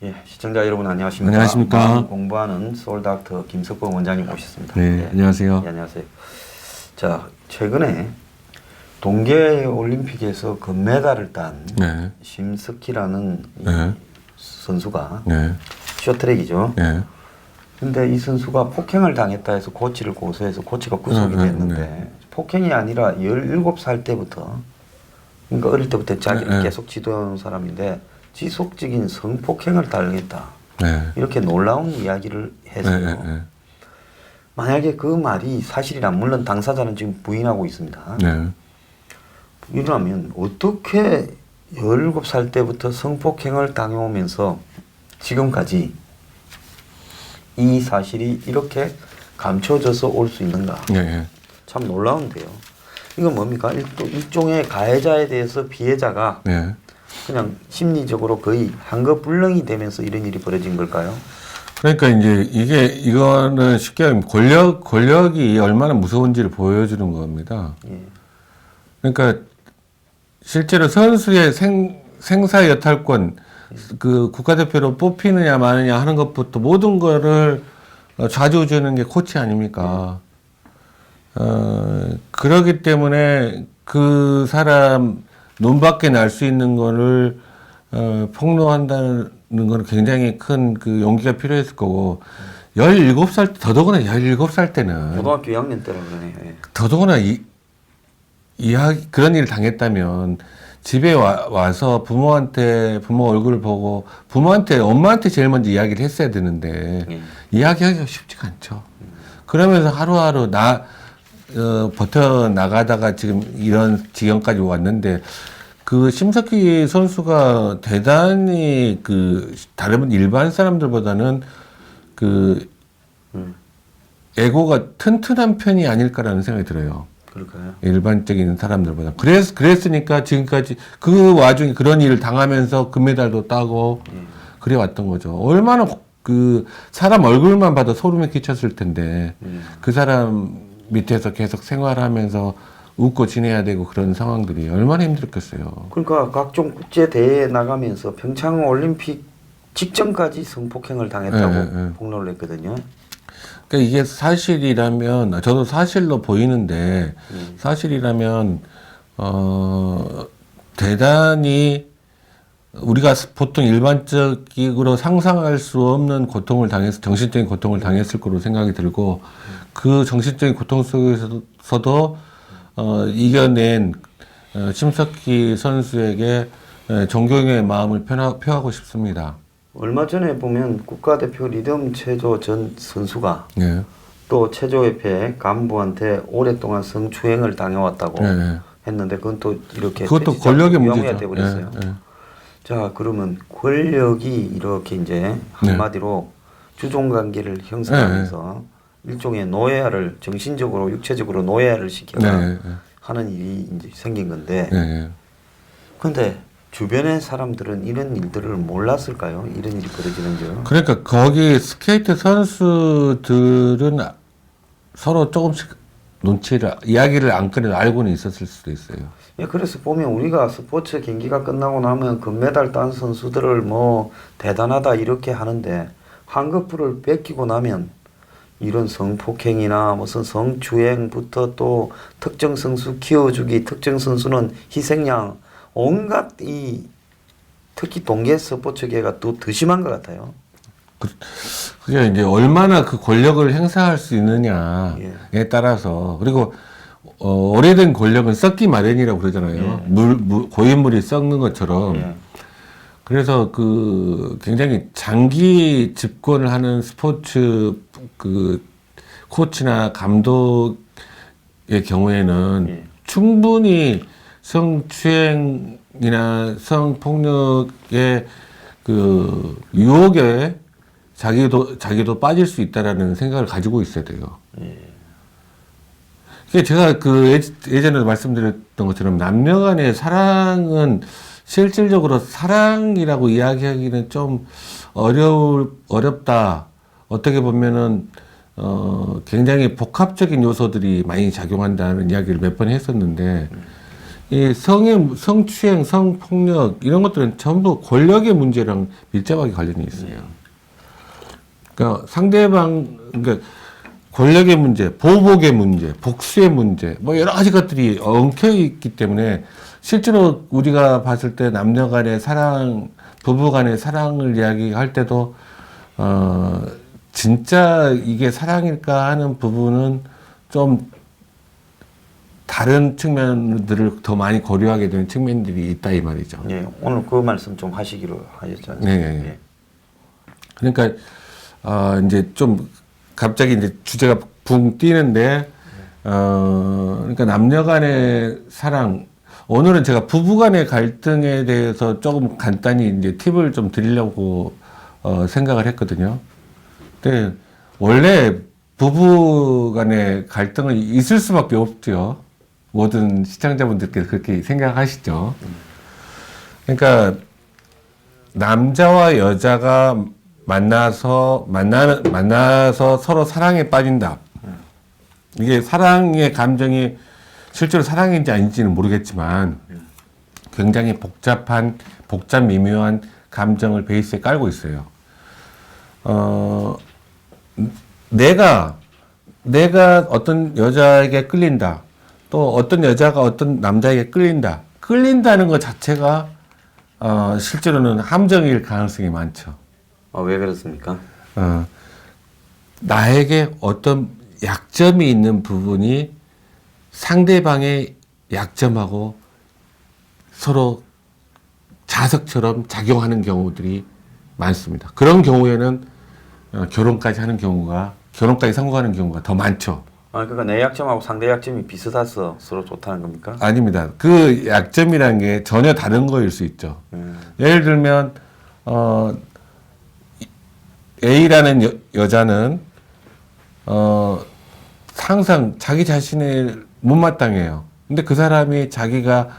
예, 시청자 여러분 안녕하십니까? 안녕하십니까? 마음 공부하는 소울닥터 김석범 원장님 모셨습니다. 네, 안녕하세요. 네, 안녕하세요. 자, 최근에 동계올림픽에서 금메달을 딴 네. 심석희라는 이 네. 선수가 네. 쇼트랙이죠. 네. 근데 이 선수가 폭행을 당했다 해서 코치를 고소해서 코치가 구속이 됐는데 폭행이 아니라 17살 때부터, 그러니까 어릴 때부터 자기를 계속 지도하는 사람인데 지속적인 성폭행을 당했다. 네. 이렇게 놀라운 이야기를 해서요. 만약에 그 말이 사실이라면, 물론 당사자는 지금 부인하고 있습니다. 네. 이러면 어떻게 17살 때부터 성폭행을 당해오면서 지금까지 이 사실이 이렇게 감춰져서 올 수 있는가? 네. 참 놀라운데요. 이건 뭡니까? 일종의 가해자에 대해서 피해자가 네. 그냥 심리적으로 거의 한거불능이 되면서 이런 일이 벌어진 걸까요? 그러니까 이제 이거는 쉽게 하면 권력이 얼마나 무서운지를 보여주는 겁니다. 예. 그러니까 실제로 선수의 생사 여탈권, 그 국가대표로 뽑히느냐 마느냐 하는 것부터 모든 거를 좌지우지하는 게 코치 아닙니까? 그러기 때문에 그 사람 눈 밖에 날 수 있는 거를 폭로한다는 건 굉장히 큰 그 용기가 필요했을 거고, 17살, 더더구나 17살 때는 고등학교 2학년 때라 그러네. 예. 더더구나 그런 일을 당했다면 집에 와서 부모 얼굴을 보고 엄마한테 제일 먼저 이야기를 했어야 되는데 이야기하기가 쉽지가 않죠. 그러면서 하루하루 버텨나가다가 지금 이런 지경까지 왔는데, 그 심석희 선수가 대단히 다른 일반 사람들보다는 에고가 튼튼한 편이 아닐까라는 생각이 들어요. 그럴까요? 일반적인 사람들보다. 그랬으니까 지금까지 그 와중에 그런 일을 당하면서 금메달도 따고 그래 왔던 거죠. 얼마나 사람 얼굴만 봐도 소름이 끼쳤을 텐데 그 사람 밑에서 계속 생활하면서 웃고 지내야 되고 그런 상황들이 얼마나 힘들었겠어요. 그러니까 각종 국제 대회에 나가면서 평창 올림픽 직전까지 성폭행을 당했다고 폭로를 했거든요. 그러니까 이게 사실이라면, 저도 사실로 보이는데 사실이라면 대단히 우리가 보통 일반적으로 상상할 수 없는 정신적인 고통을 당했을 거로 생각이 들고, 그 정신적인 고통 속에서도 이겨낸 심석희 선수에게 존경의 마음을 표하고 싶습니다. 얼마 전에 보면 국가대표 리듬 체조 전 선수가 네. 또 체조협회 간부한테 오랫동안 성추행을 당해왔다고 했는데, 그건 또 이렇게 그것도 권력의 문제죠. 돼버렸어요. 자, 그러면 권력이 이렇게 이제 한마디로 주종관계를 형성하면서 일종의 노예화를, 정신적으로 육체적으로 노예화를 시켜가 하는 일이 이제 생긴 건데, 근데 주변의 사람들은 이런 일들을 몰랐을까요? 이런 일이 벌어지는지요? 그러니까 거기 스케이트 선수들은 서로 조금씩 이야기를 안 꺼내도 알고는 있었을 수도 있어요. 예, 그래서 보면 우리가 스포츠 경기가 끝나고 나면 금메달 딴 선수들을 뭐 대단하다 이렇게 하는데, 한급부를 뺏기고 나면 이런 성폭행이나 무슨 성추행부터 또 특정 선수 키워주기, 특정 선수는 희생양, 온갖 특히 동계 스포츠계가 또 더 심한 것 같아요. 그게 이제 얼마나 그 권력을 행사할 수 있느냐에 따라서, 그리고 오래된 권력은 썩기 마련이라고 그러잖아요. 고인물이 썩는 것처럼. 그래서 굉장히 장기 집권을 하는 스포츠 코치나 감독의 경우에는 충분히 성추행이나 성폭력의 유혹에 자기도 빠질 수 있다라는 생각을 가지고 있어야 돼요. 그게 제가 그 예전에도 말씀드렸던 것처럼 남녀 간의 사랑은 실질적으로 사랑이라고 이야기하기는 좀 어렵다. 어떻게 보면은, 굉장히 복합적인 요소들이 많이 작용한다는 이야기를 몇 번 했었는데, 이 성추행, 성폭력, 이런 것들은 전부 권력의 문제랑 밀접하게 관련이 있어요. 그러니까 그러니까 권력의 문제, 보복의 문제, 복수의 문제, 뭐 여러 가지 것들이 엉켜 있기 때문에 실제로 우리가 봤을 때 남녀 간의 사랑, 부부 간의 사랑을 이야기할 때도, 진짜 이게 사랑일까 하는 부분은 좀 다른 측면들을 더 많이 고려하게 되는 측면들이 있다 이 말이죠. 예, 오늘 그 말씀 좀 하시기로 하셨잖아요. 네, 네. 예. 그러니까 이제 좀 갑자기 이제 주제가 붕 뛰는데 그러니까 남녀 간의 사랑 오늘은 제가 부부 간의 갈등에 대해서 조금 간단히 이제 팁을 좀 드리려고 생각을 했거든요. 근데 원래 부부 간의 갈등은 있을 수밖에 없죠. 모든 시청자분들께서 그렇게 생각하시죠. 그러니까 남자와 여자가 만나서 서로 사랑에 빠진다. 이게 사랑의 감정이 실제로 사랑인지 아닌지는 모르겠지만 굉장히 복잡 미묘한 감정을 베이스에 깔고 있어요. 내가 어떤 여자에게 끌린다. 또 어떤 여자가 어떤 남자에게 끌린다는 것 자체가 실제로는 함정일 가능성이 많죠. 왜 그렇습니까? 나에게 어떤 약점이 있는 부분이 상대방의 약점하고 서로 자석처럼 작용하는 경우들이 많습니다. 그런 경우에는 결혼까지 성공하는 경우가 더 많죠. 그러니까 내 약점하고 상대 약점이 비슷해서 서로 좋다는 겁니까? 아닙니다. 그 약점이라는 게 전혀 다른 거일 수 있죠. 예를 들면 A라는 여자는 항상 자기 자신을 못마땅해요. 근데 그 사람이 자기가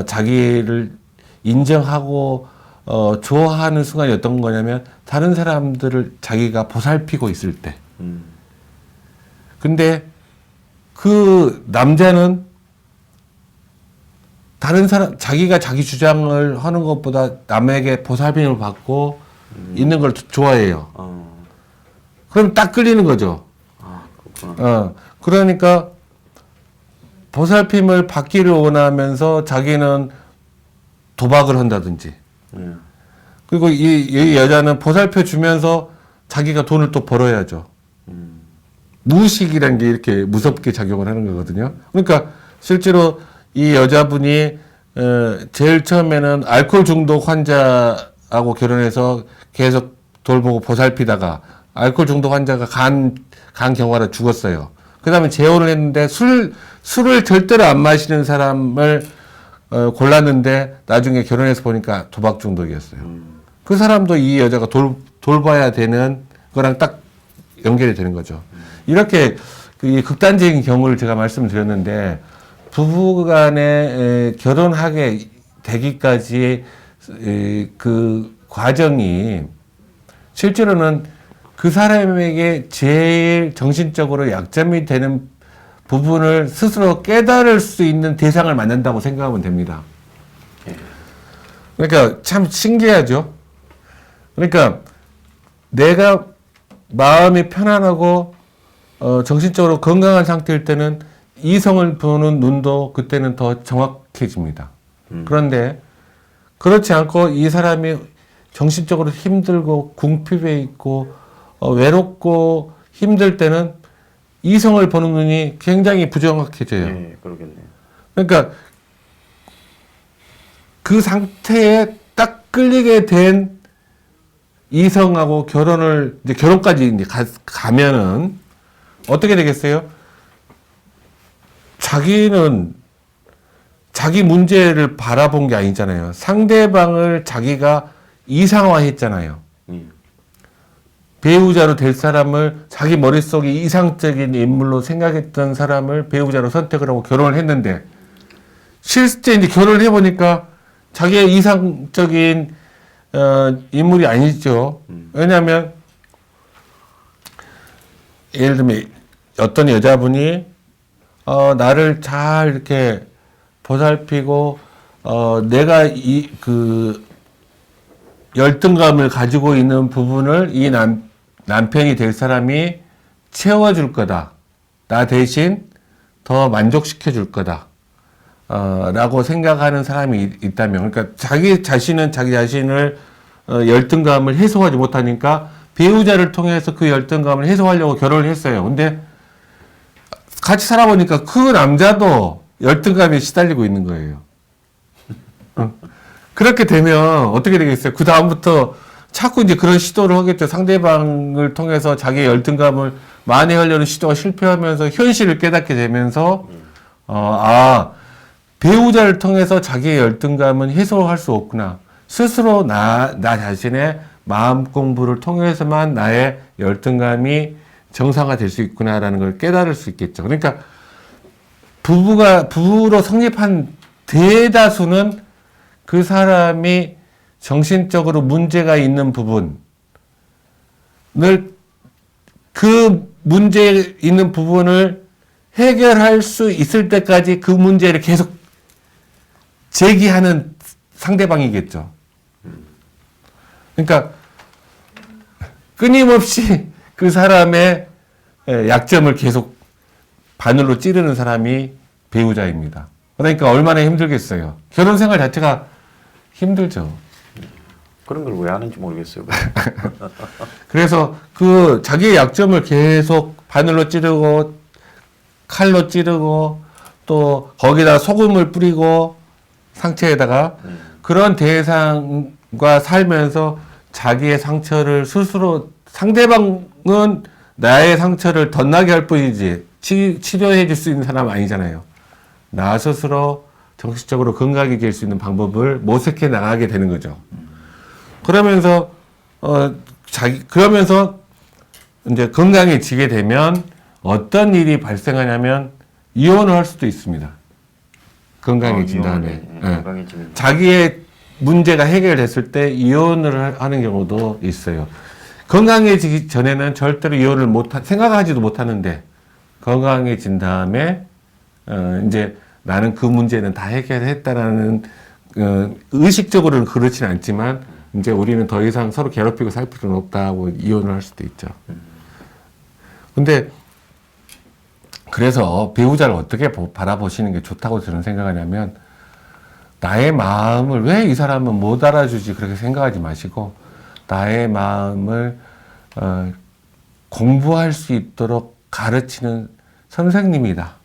자기를 인정하고 좋아하는 순간이 어떤 거냐면 다른 사람들을 자기가 보살피고 있을 때. 근데 그 남자는 자기가 자기 주장을 하는 것보다 남에게 보살핌을 받고 있는 걸 좋아해요. 그럼 딱 끌리는 거죠. 그렇구나. 그러니까 보살핌을 받기를 원하면서 자기는 도박을 한다든지. 그리고 이 여자는 보살펴 주면서 자기가 돈을 또 벌어야죠. 무의식이라는 게 이렇게 무섭게 작용을 하는 거거든요. 그러니까 실제로 이 여자분이 제일 처음에는 알코올 중독 환자하고 결혼해서 계속 돌보고 보살피다가 알코올 중독 환자가 간 경화로 죽었어요. 그 다음에 재혼을 했는데 술을 절대로 안 마시는 사람을 골랐는데 나중에 결혼해서 보니까 도박 중독이었어요. 그 사람도 이 여자가 돌봐야 되는 거랑 딱 연결이 되는 거죠. 이렇게 이 극단적인 경우를 제가 말씀드렸는데 부부 간에 결혼하게 되기까지 그 과정이 실제로는 그 사람에게 제일 정신적으로 약점이 되는 부분을 스스로 깨달을 수 있는 대상을 만난다고 생각하면 됩니다. 그러니까 참 신기하죠. 그러니까 내가 마음이 편안하고 정신적으로 건강한 상태일 때는 이성을 보는 눈도 그때는 더 정확해집니다. 그런데 그렇지 않고 이 사람이 정신적으로 힘들고 궁핍해 있고 외롭고 힘들 때는 이성을 보는 눈이 굉장히 부정확해져요. 네, 그러겠네요. 그러니까 그 상태에 딱 끌리게 된 이성하고 이제 결혼까지 이제 가면은 어떻게 되겠어요? 자기는 자기 문제를 바라본 게 아니잖아요. 상대방을 자기가 이상화했잖아요. 배우자로 될 사람을 자기 머릿속에 이상적인 인물로 생각했던 사람을 배우자로 선택을 하고 결혼을 했는데 실제 이제 결혼을 해보니까 자기의 이상적인 인물이 아니죠. 왜냐하면 예를 들면 어떤 여자분이 나를 잘 이렇게 보살피고 내가 그 열등감을 가지고 있는 부분을 이 남편이 될 사람이 채워줄 거다. 나 대신 더 만족시켜 줄 거다. 라고 생각하는 사람이 있다면, 그러니까 자기 자신은 자기 자신을 열등감을 해소하지 못하니까 배우자를 통해서 그 열등감을 해소하려고 결혼을 했어요. 근데 같이 살아보니까 그 남자도 열등감에 시달리고 있는 거예요. 그렇게 되면 어떻게 되겠어요? 그 다음부터 자꾸 이제 그런 시도를 하겠죠. 상대방을 통해서 자기의 열등감을 만회하려는 시도가 실패하면서 현실을 깨닫게 되면서 배우자를 통해서 자기의 열등감은 해소할 수 없구나. 스스로 나 자신의 마음 공부를 통해서만 나의 열등감이 정상화될 수 있구나라는 걸 깨달을 수 있겠죠. 그러니까 부부로 성립한 대다수는 그 사람이 정신적으로 문제가 있는 부분을 그 문제 있는 부분을 해결할 수 있을 때까지 그 문제를 계속 제기하는 상대방이겠죠. 그러니까 끊임없이 그 사람의 약점을 계속 바늘로 찌르는 사람이 배우자입니다. 그러니까 얼마나 힘들겠어요. 결혼 생활 자체가 힘들죠. 그런 걸 왜 하는지 모르겠어요. 그래서 그 자기의 약점을 계속 바늘로 찌르고 칼로 찌르고 또 거기다 소금을 뿌리고 상처에다가 그런 대상과 살면서 자기의 상처를 스스로 상대방은 나의 상처를 덧나게 할 뿐이지 치료해 줄 수 있는 사람은 아니잖아요. 나 스스로 정신적으로 건강해질 수 있는 방법을 모색해 나가게 되는 거죠. 그러면서 그러면서 이제 건강해지게 되면 어떤 일이 발생하냐면 이혼을 할 수도 있습니다. 건강해진 다음에 자기의 문제가 해결됐을 때 이혼을 하는 경우도 있어요. 건강해지기 전에는 절대로 이혼을 생각하지도 못하는데 건강해진 다음에 이제 나는 그 문제는 다 해결했다라는 의식적으로는 그렇지는 않지만 이제 우리는 더 이상 서로 괴롭히고 살 필요는 없다고 이혼을 할 수도 있죠. 근데 그래서 배우자를 어떻게 바라보시는 게 좋다고 저는 생각하냐면 나의 마음을 왜 이 사람은 못 알아주지 그렇게 생각하지 마시고 나의 마음을 공부할 수 있도록 가르치는 선생님이다.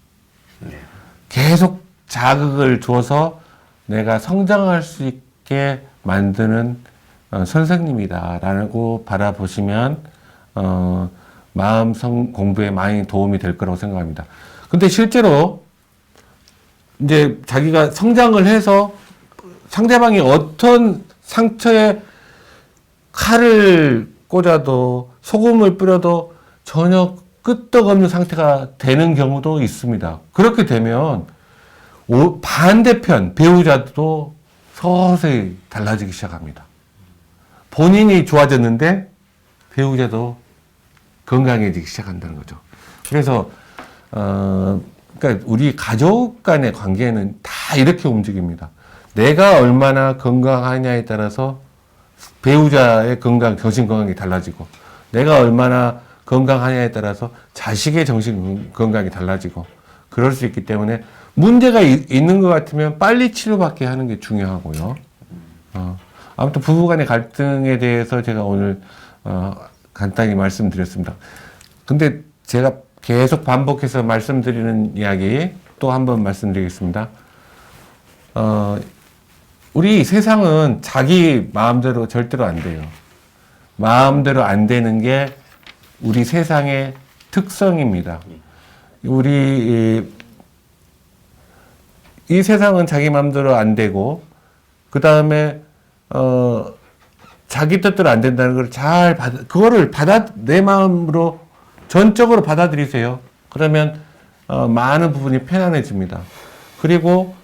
계속 자극을 줘서 내가 성장할 수 있게 만드는 선생님이다라고 바라보시면 마음 공부에 많이 도움이 될 거라고 생각합니다. 근데 실제로 이제 자기가 성장을 해서 상대방이 어떤 상처에 칼을 꽂아도 소금을 뿌려도 전혀 끄떡없는 상태가 되는 경우도 있습니다. 그렇게 되면 반대편 배우자도 서서히 달라지기 시작합니다. 본인이 좋아졌는데 배우자도 건강해지기 시작한다는 거죠. 그래서 그러니까 우리 가족 간의 관계는 다 이렇게 움직입니다. 내가 얼마나 건강하냐에 따라서 배우자의 정신 건강이 달라지고 내가 얼마나 건강하냐에 따라서 자식의 정신 건강이 달라지고 그럴 수 있기 때문에 문제가 있는 것 같으면 빨리 치료받게 하는 게 중요하고요. 아무튼 부부간의 갈등에 대해서 제가 오늘 간단히 말씀드렸습니다. 근데 제가 계속 반복해서 말씀드리는 이야기 또 한 번 말씀드리겠습니다. 우리 세상은 자기 마음대로 절대로 안 돼요. 마음대로 안 되는 게 우리 세상의 특성입니다. 우리 이 세상은 자기 마음대로 안 되고 그 다음에 자기 뜻대로 안 된다는 걸 잘 그거를 내 마음으로 전적으로 받아들이세요. 그러면 많은 부분이 편안해집니다. 그리고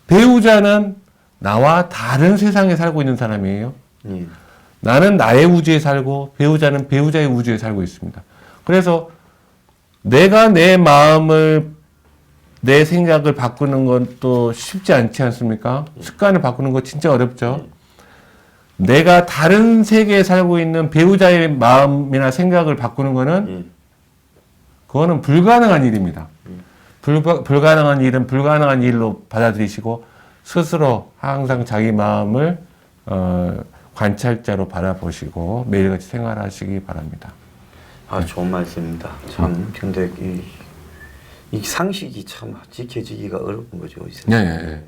배우자는 나와 다른 세상에 살고 있는 사람이에요. 나는 나의 우주에 살고 배우자는 배우자의 우주에 살고 있습니다. 그래서 내가 내 마음을 내 생각을 바꾸는 것도 쉽지 않지 않습니까? 습관을 바꾸는 거 진짜 어렵죠. 내가 다른 세계에 살고 있는 배우자의 마음이나 생각을 바꾸는 거는 그거는 불가능한 일입니다. 불가능한 일은 불가능한 일로 받아들이시고 스스로 항상 자기 마음을 관찰자로 바라보시고 매일같이 생활하시기 바랍니다. 아, 좋은 말씀입니다. 참 근데 이 상식이 참 지켜지기가 어려운 거죠. 네.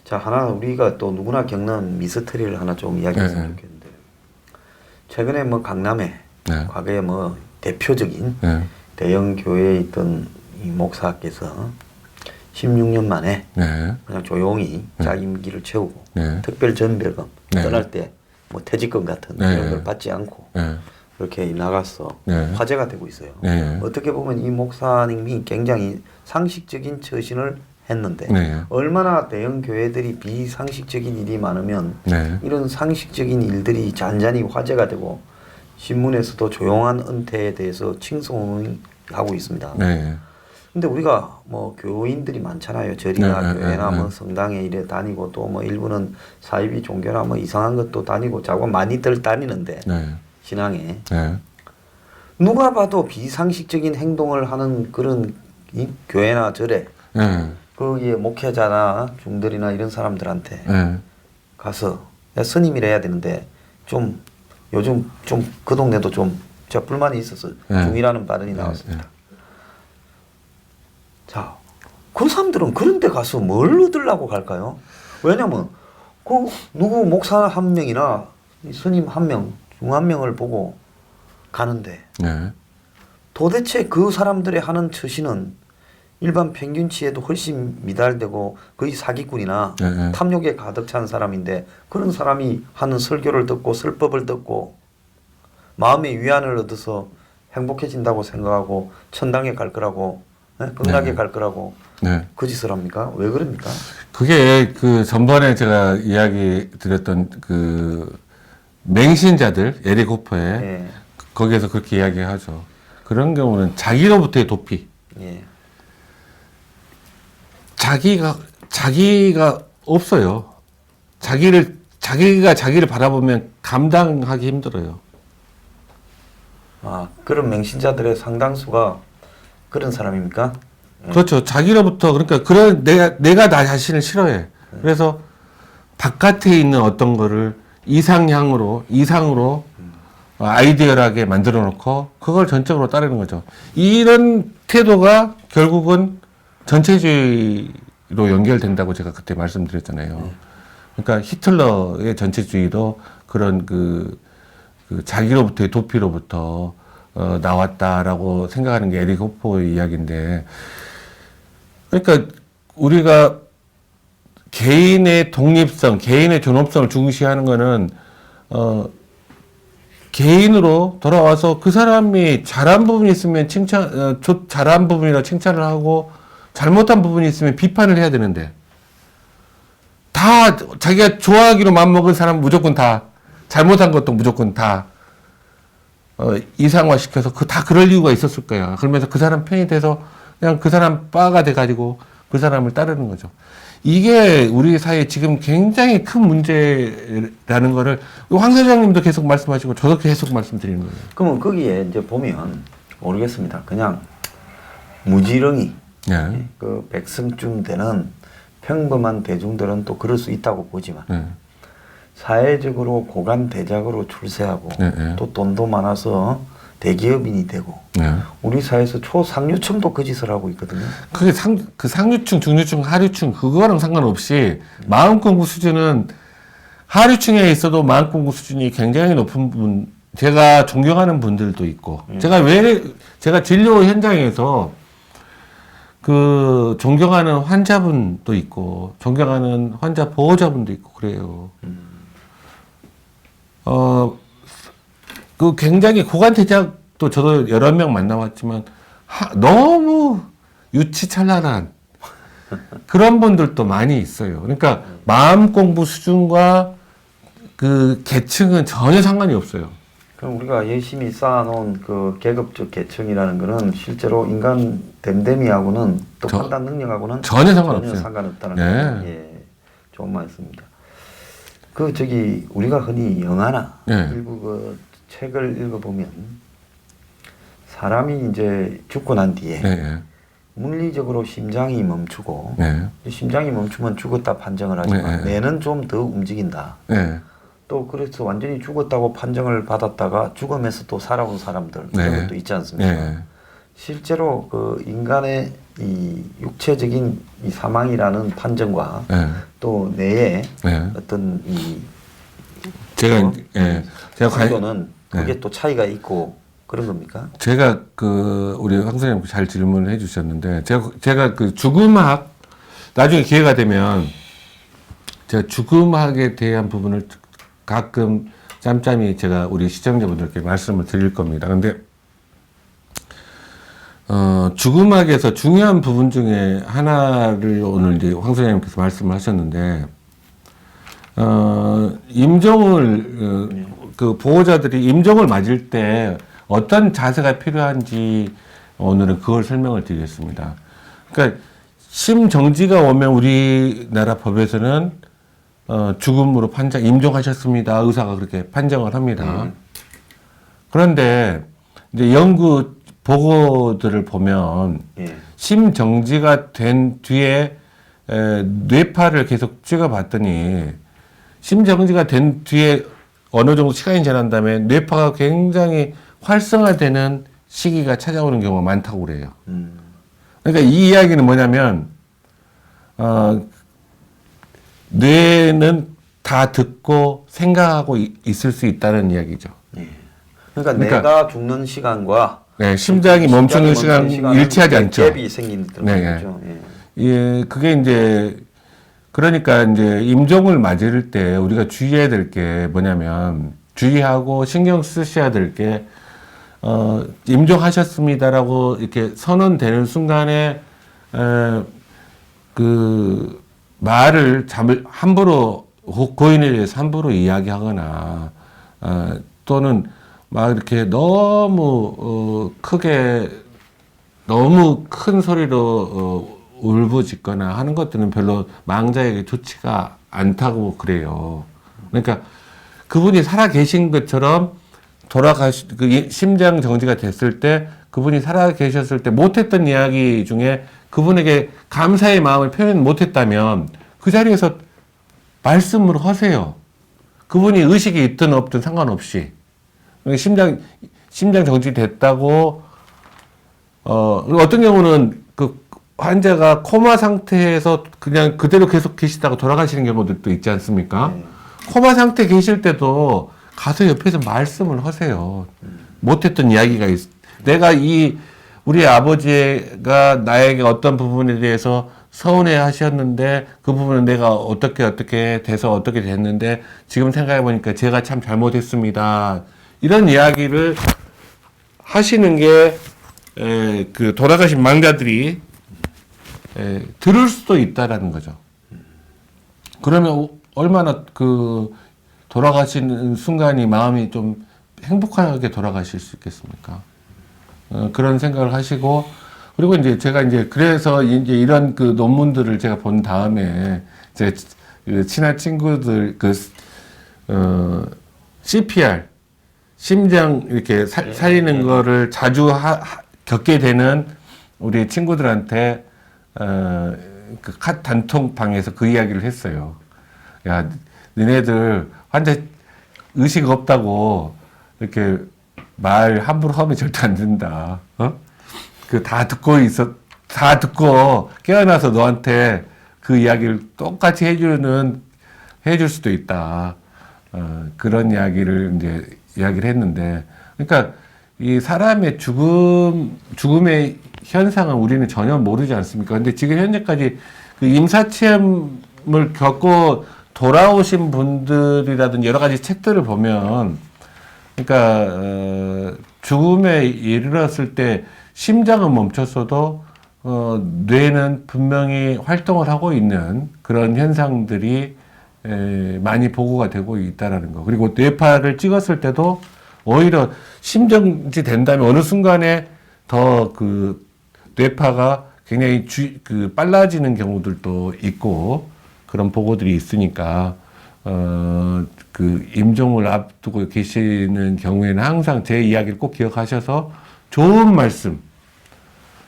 자, 하나 우리가 또 누구나 겪는 미스터리를 하나 좀 이야기했으면 좋겠는데, 최근에 뭐 강남에 과거에 뭐 대표적인 대형 교회에 있던 이 목사께서 16년 만에 그냥 조용히 자기 임기를 채우고 특별 전별금 떠날 때 뭐 퇴직금 같은 그런 걸 받지 않고 이렇게 나가서 화제가 되고 있어요. 어떻게 보면 이 목사님이 굉장히 상식적인 처신을 했는데 얼마나 대형 교회들이 비상식적인 일이 많으면 이런 상식적인 일들이 잔잔히 화제가 되고 신문에서도 조용한 은퇴에 대해서 칭송을 하고 있습니다. 근데 우리가 뭐 교인들이 많잖아요. 절이나 교회나 뭐 성당에 이래 다니고 또 뭐 일부는 사이비 종교나 뭐 이상한 것도 다니고 자꾸 많이들 다니는데 신앙에 누가 봐도 비상식적인 행동을 하는 그런 이 교회나 절에 거기에 목회자나 중들이나 이런 사람들한테 가서 야, 스님이라 해야 되는데 좀 요즘 좀 그 동네도 좀 제가 불만이 있어서 중이라는 발언이 나왔습니다. 자, 그 사람들은 그런 데 가서 뭘 얻으려고 갈까요? 왜냐면 그 누구 목사 한 명이나 스님 한 명, 중 한 명을 보고 가는데 도대체 그 사람들의 하는 처신은 일반 평균치에도 훨씬 미달되고 거의 사기꾼이나 탐욕에 가득 찬 사람인데 그런 사람이 하는 설교를 듣고 설법을 듣고 마음의 위안을 얻어서 행복해진다고 생각하고 천당에 갈 거라고 극락에 갈 거라고 그 짓을 합니까? 왜 그럽니까? 그게 그 전번에 제가 이야기 드렸던 그 맹신자들 에릭 호퍼에 거기에서 그렇게 이야기하죠. 그런 경우는 자기로부터의 도피. 자기가 없어요. 자기가 자기를 바라보면 감당하기 힘들어요. 아, 그런 맹신자들의 상당수가 그런 사람입니까? 그렇죠. 자기로부터 그러니까 그런 내가 나 자신을 싫어해. 그래서 바깥에 있는 어떤 거를 이상으로 아이디얼하게 만들어 놓고 그걸 전적으로 따르는 거죠. 이런 태도가 결국은 전체주의로 연결된다고 제가 그때 말씀드렸잖아요. 그러니까 히틀러의 전체주의도 그런 그 자기로부터의 도피로부터 나왔다라고 생각하는 게 에릭 호퍼의 이야기인데, 그러니까 우리가 개인의 독립성, 개인의 존엄성을 중시하는 거는 개인으로 돌아와서 그 사람이 잘한 부분이 있으면 잘한 부분이라 칭찬을 하고 잘못한 부분이 있으면 비판을 해야 되는데, 다 자기가 좋아하기로 맘먹은 사람은 무조건 다 잘못한 것도 무조건 다 이상화시켜서 다 그럴 이유가 있었을 거야. 그러면서 그 사람 편이 돼서 그냥 그 사람 빠가 돼가지고 그 사람을 따르는 거죠. 이게 우리 사회에 지금 굉장히 큰 문제라는 거를 황 사장님도 계속 말씀하시고 저도 계속 말씀드리는 거예요. 그러면 거기에 이제 보면 모르겠습니다. 그냥 무지렁이 그 백성쯤 되는 평범한 대중들은 또 그럴 수 있다고 보지만 사회적으로 고관대작으로 출세하고 또 돈도 많아서 대기업인이 되고 우리 사회에서 초상류층도 그 짓을 하고 있거든요. 그게 그 상류층, 중류층, 하류층 그거랑 상관없이 마음 공부 수준은 하류층에 있어도 마음 공부 수준이 굉장히 높은 분, 제가 존경하는 분들도 있고 제가 진료 현장에서 그 존경하는 환자분도 있고 존경하는 환자 보호자분도 있고 그래요. 그 굉장히 고관태작도 저도 여러 명 만나봤지만 너무 유치찬란한 그런 분들도 많이 있어요. 그러니까 마음 공부 수준과 그 계층은 전혀 상관이 없어요. 그럼 우리가 열심히 쌓아놓은 그 계급적 계층이라는 거는 실제로 인간 댐댐이하고는 또 판단 능력하고는 전혀 상관없어요. 상관없다는 네. 거. 예, 좋은 말씀입니다. 그 저기 우리가 흔히 영화나 네. 일부 그 책을 읽어보면 사람이 이제 죽고 난 뒤에 네. 물리적으로 심장이 멈추고 네. 심장이 멈추면 죽었다 판정을 하지만 네. 뇌는 좀 더 움직인다. 네. 또 그래서 완전히 죽었다고 판정을 받았다가 죽으면서 또 살아온 사람들 네. 그런 것도 있지 않습니까? 네. 실제로 그 인간의 이 육체적인 이 사망이라는 판정과 네. 또 뇌의 네. 어떤 이 제가 제가 정도는 그게 또 차이가 있고 그런 겁니까? 제가 그 우리 황 선생님 잘 질문을 해주셨는데 제가 그 죽음학 나중에 기회가 되면 제가 죽음학에 대한 부분을 가끔 짬짬이 제가 우리 시청자분들께 말씀을 드릴 겁니다. 근데 죽음학에서 중요한 부분 중에 하나를 오늘 이제 황 선생님께서 말씀을 하셨는데 임종을 그 보호자들이 임종을 맞을 때 어떤 자세가 필요한지 오늘은 그걸 설명을 드리겠습니다. 그러니까 심정지가 오면 우리나라 법에서는 죽음으로 임종하셨습니다. 의사가 그렇게 판정을 합니다. 그런데 이제 연구 보고들을 보면 예. 심정지가 된 뒤에 뇌파를 계속 찍어봤더니 심정지가 된 뒤에 어느 정도 시간이 지난 다음에 뇌파가 굉장히 활성화되는 시기가 찾아오는 경우가 많다고 그래요. 그러니까 이 이야기는 뭐냐면 뇌는 다 듣고 생각하고 있을 수 있다는 이야기죠. 예. 그러니까 내가 죽는 시간과 네, 심장이 멈추는 시간 일치하지 않죠. 갭이 생긴다는 네, 거죠. 예. 예, 그게 이제 그러니까 이제 임종을 맞을 때 우리가 주의해야 될 게 뭐냐면 주의하고 신경 쓰셔야 될 게 임종하셨습니다라고 이렇게 선언되는 순간에 그 말을 함부로 고인에 대해서 함부로 이야기하거나 또는 막 이렇게 너무 크게 너무 큰 소리로 울부짖거나 하는 것들은 별로 망자에게 좋지가 않다고 그래요. 그러니까 그분이 살아 계신 것처럼 그 심장 정지가 됐을 때 그분이 살아 계셨을 때 못했던 이야기 중에 그분에게 감사의 마음을 표현 못했다면 그 자리에서 말씀을 하세요. 그분이 의식이 있든 없든 상관없이. 심장 정지 됐다고, 어떤 경우는 그 환자가 코마 상태에서 그냥 그대로 계속 계시다가 돌아가시는 경우들도 있지 않습니까? 코마 상태 계실 때도 가서 옆에서 말씀을 하세요. 못했던 이야기가 내가 우리 아버지가 나에게 어떤 부분에 대해서 서운해 하셨는데 그 부분은 내가 어떻게 돼서 어떻게 됐는데 지금 생각해 보니까 제가 참 잘못했습니다. 이런 이야기를 하시는 게 그 돌아가신 망자들이 들을 수도 있다라는 거죠. 그러면 얼마나 그 돌아가시는 순간이 마음이 좀 행복하게 돌아가실 수 있겠습니까? 그런 생각을 하시고 그리고 이제 제가 이제 그래서 이제 이런 그 논문들을 제가 본 다음에 제 그 친한 친구들 CPR 심장 이렇게 살리는 거를 자주 겪게 되는 우리 친구들한테 그 단톡방에서 그 이야기를 했어요. 야, 니네들 환자 의식 없다고 이렇게 말 함부로 하면 절대 안 된다. 다 듣고 깨어나서 너한테 그 이야기를 똑같이 해줄 수도 있다. 그런 이야기를 이제 이야기를 했는데, 그러니까 이 사람의 죽음의 현상은 우리는 전혀 모르지 않습니까? 근데 지금 현재까지 그 임사체험을 겪고 돌아오신 분들이라든지 여러 가지 책들을 보면, 그러니까 죽음에 이르렀을 때 심장은 멈췄어도 뇌는 분명히 활동을 하고 있는 그런 현상들이 많이 보고가 되고 있다라는 거. 그리고 뇌파를 찍었을 때도 오히려 심정지 된 다음에 어느 순간에 더 그 뇌파가 굉장히 빨라지는 경우들도 있고 그런 보고들이 있으니까 그 임종을 앞두고 계시는 경우에는 항상 제 이야기를 꼭 기억하셔서 좋은 말씀,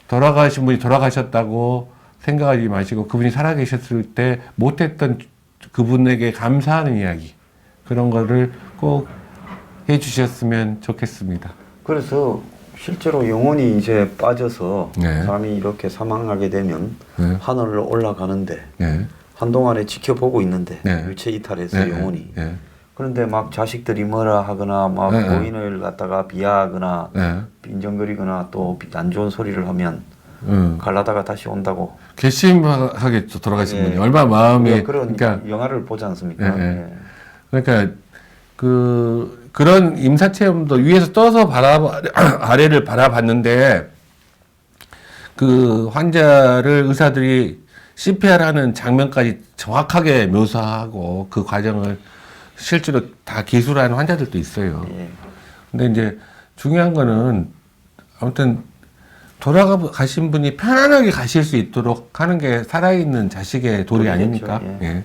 돌아가신 분이 돌아가셨다고 생각하지 마시고 그분이 살아계셨을 때 못했던 그분에게 감사하는 이야기, 그런 거를 꼭 해주셨으면 좋겠습니다. 그래서 실제로 영혼이 이제 빠져서 네. 사람이 이렇게 사망하게 되면 네. 하늘로 올라가는데 네. 한동안에 지켜보고 있는데 네. 유체 이탈해서 네. 영혼이 네. 그런데 막 자식들이 뭐라 하거나 막 네. 고인을 갖다가 비하하거나 네. 빈정거리거나 또 안 좋은 소리를 하면 갈라다가 다시 온다고. 괘씸하게 돌아가신 예. 분이 얼마나 마음이 우리가 그런 그러니까 영화를 보지 않습니까? 예, 예. 예. 그러니까 그런 임사 체험도 위에서 떠서 아래를 바라봤는데 그 환자를 의사들이 CPR하는 장면까지 정확하게 묘사하고 그 과정을 실제로 다 기술하는 환자들도 있어요. 예. 근데 이제 중요한 거는 아무튼 돌아가신 분이 편안하게 가실 수 있도록 하는 게 살아있는 자식의 도리 도리겠죠. 아닙니까? 예. 예.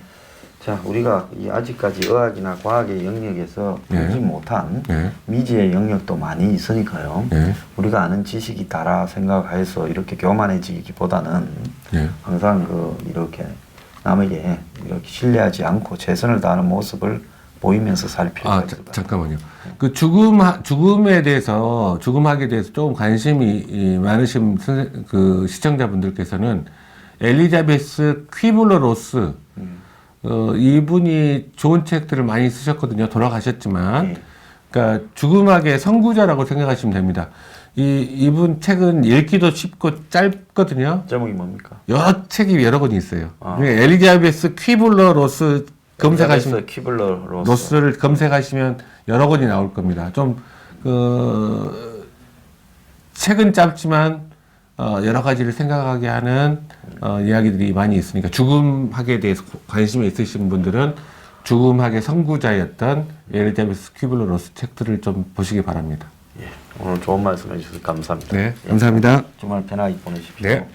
자, 우리가 아직까지 의학이나 과학의 영역에서 보지 예. 못한 예. 미지의 영역도 많이 있으니까요. 예. 우리가 아는 지식이 다라 생각해서 이렇게 교만해지기보다는 예. 항상 이렇게 남에게 이렇게 신뢰하지 않고 최선을 다하는 모습을 보이면서 살 필요가 있을 것 같아요. 잠깐만요. 그 죽음에 대해서, 죽음학에 대해서 조금 관심이 많으신 그 시청자분들께서는 엘리자베스 퀴블러 로스, 이분이 좋은 책들을 많이 쓰셨거든요. 돌아가셨지만. 예. 그러니까 죽음학의 선구자라고 생각하시면 됩니다. 이분 책은 읽기도 쉽고 짧거든요. 제목이 뭡니까? 여러 책이 여러 권이 있어요. 아. 그러니까 엘리자베스 퀴블러 로스 검색하시면 키블러 로스. 로스를 검색하시면 여러 권이 나올 겁니다. 좀 책은 짧지만 여러 가지를 생각하게 하는 이야기들이 많이 있으니까 죽음학에 대해서 관심이 있으신 분들은 죽음학의 선구자였던 엘리자베스 퀴블러 로스 책들을 좀 보시기 바랍니다. 예. 오늘 좋은 말씀 해주셔서 감사합니다. 네, 감사합니다. 주말 편하게 보내십시오. 네.